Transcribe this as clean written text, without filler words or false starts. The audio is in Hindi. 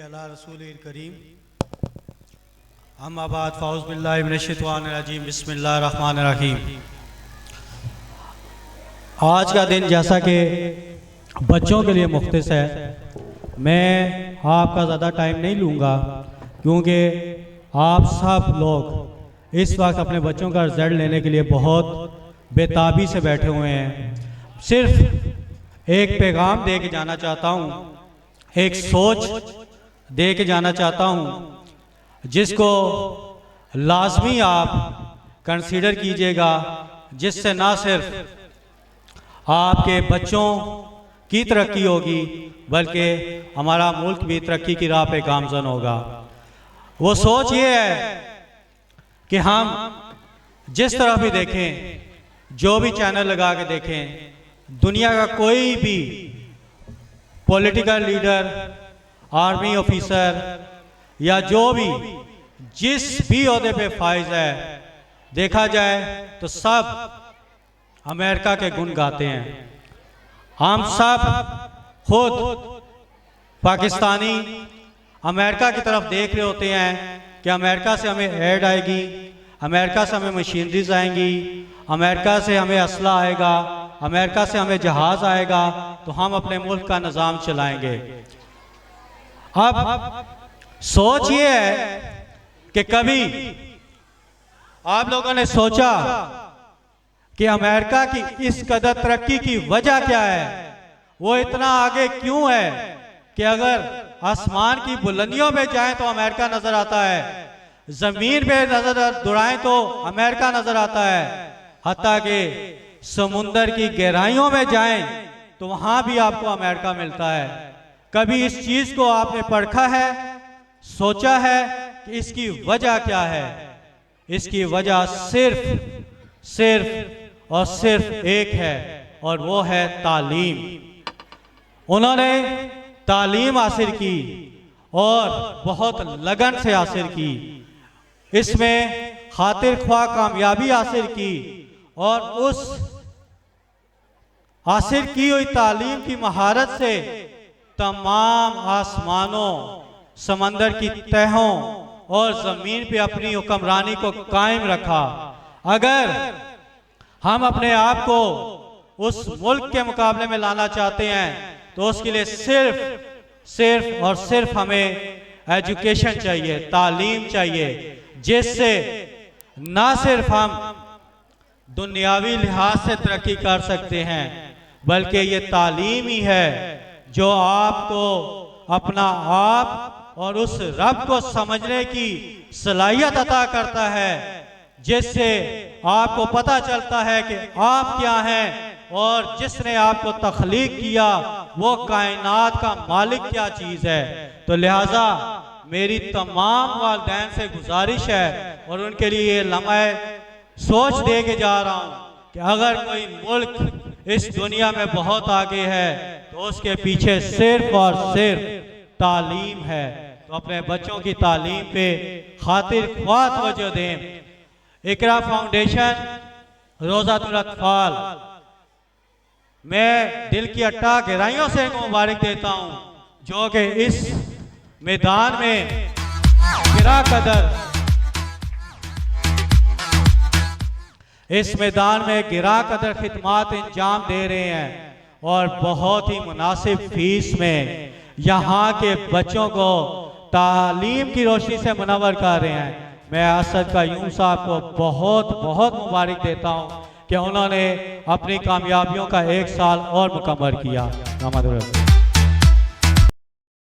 अला रसूलिल करीम अम्मा बाद फ़ाउज़ बिल्लाहि मिनश्शैतानिर रजीम बिस्मिल्लाहिर रहमानिर रहीम। आज का दिन जैसा कि बच्चों के लिए मुख्तस है, मैं आपका ज़्यादा टाइम नहीं लूँगा क्योंकि आप सब लोग इस वक्त अपने बच्चों का रिज़ल्ट लेने के लिए बहुत बेताबी से बैठे हुए हैं। सिर्फ एक पैगाम दे के जाना चाहता हूँ, एक सोच दे के जाना चाहता हूँ जिसको लाजमी आप कंसीडर कीजिएगा, जिससे ना सिर्फ आपके बच्चों की तरक्की होगी बल्कि हमारा मुल्क भी तरक्की की राह पे गामज़न होगा। वो सोच ये है कि हम जिस तरह भी देखें, जो भी चैनल लगा के देखें, दुनिया का कोई भी पॉलिटिकल लीडर, आर्मी ऑफिसर या जो भी जिस भी ओहदे पे फाइज है, देखा जाए तो सब अमेरिका के गुण गाते हैं। हम सब खुद पाकिस्तानी अमेरिका की तरफ देख रहे होते हैं कि अमेरिका से हमें एड आएगी, अमेरिका से हमें मशीनरीज आएंगी, अमेरिका से हमें असला आएगा, अमेरिका से हमें जहाज आएगा, तो हम अपने मुल्क का निज़ाम चलाएंगे। अब सोच ये है कि कभी आप लोगों ने सोचा कि अमेरिका की इस कदर तरक्की की वजह क्या है, वो इतना आगे क्यों है कि अगर आसमान की बुलंदियों पे जाएं तो अमेरिका नजर आता है, जमीन पे नजर दुड़ाएं तो अमेरिका नजर आता है, हत्ता कि समुंदर की गहराइयों में जाएं तो वहां भी आपको अमेरिका मिलता है। कभी इस चीज को आपने परखा है, सोचा है कि इसकी वजह क्या है? इसकी वजह सिर्फ और सिर्फ एक है और वो है तालीम। उन्होंने तालीम हासिल की और बहुत लगन से हासिल की, इसमें खातिर ख्वाह कामयाबी हासिल की और उस हासिल की हुई तालीम की महारत से तमाम आसमानों, समंदर की तहों और जमीन पे अपनी हुक्मरानी को कायम रखा। अगर हम अपने आप को उस मुल्क के मुकाबले में लाना चाहते हैं तो उसके लिए सिर्फ और सिर्फ हमें एजुकेशन चाहिए, तालीम चाहिए, जिससे ना सिर्फ हम दुनियावी लिहाज से तरक्की कर सकते हैं बल्कि ये तालीम ही है जो आपको अपना आप और उस रब को समझने की सलाहियत अता करता है, जिससे आपको पता चलता है कि आप क्या हैं और जिसने आपको तख्लीक किया वो कायनात का मालिक क्या चीज है। तो लिहाजा मेरी तमाम वालिदैन से गुजारिश है और उनके लिए ये लम्हा सोच दे के जा रहा हूँ कि अगर कोई मुल्क इस दुनिया में बहुत आगे है तो उसके पीछे सिर्फ और सिर्फ तालीम है। तो अपने बच्चों की तालीम पे खातिर ख्वाह तवज्जो दें। इकरा फाउंडेशन, रोज़ातुल अत्फाल, मैं दिल की अट्टा गहराइयों से इनको मुबारक देता हूँ जो कि इस मैदान में गिरा कदर खिदमात इंजाम दे रहे हैं और बहुत ही मुनासिब फीस में यहाँ के बच्चों को तालीम की रोशनी से मुनव्वर कर रहे हैं। मैं असद क़य्यूम साहब को बहुत बहुत मुबारक देता हूँ कि उन्होंने अपनी कामयाबियों का एक साल और मुकम्मल किया।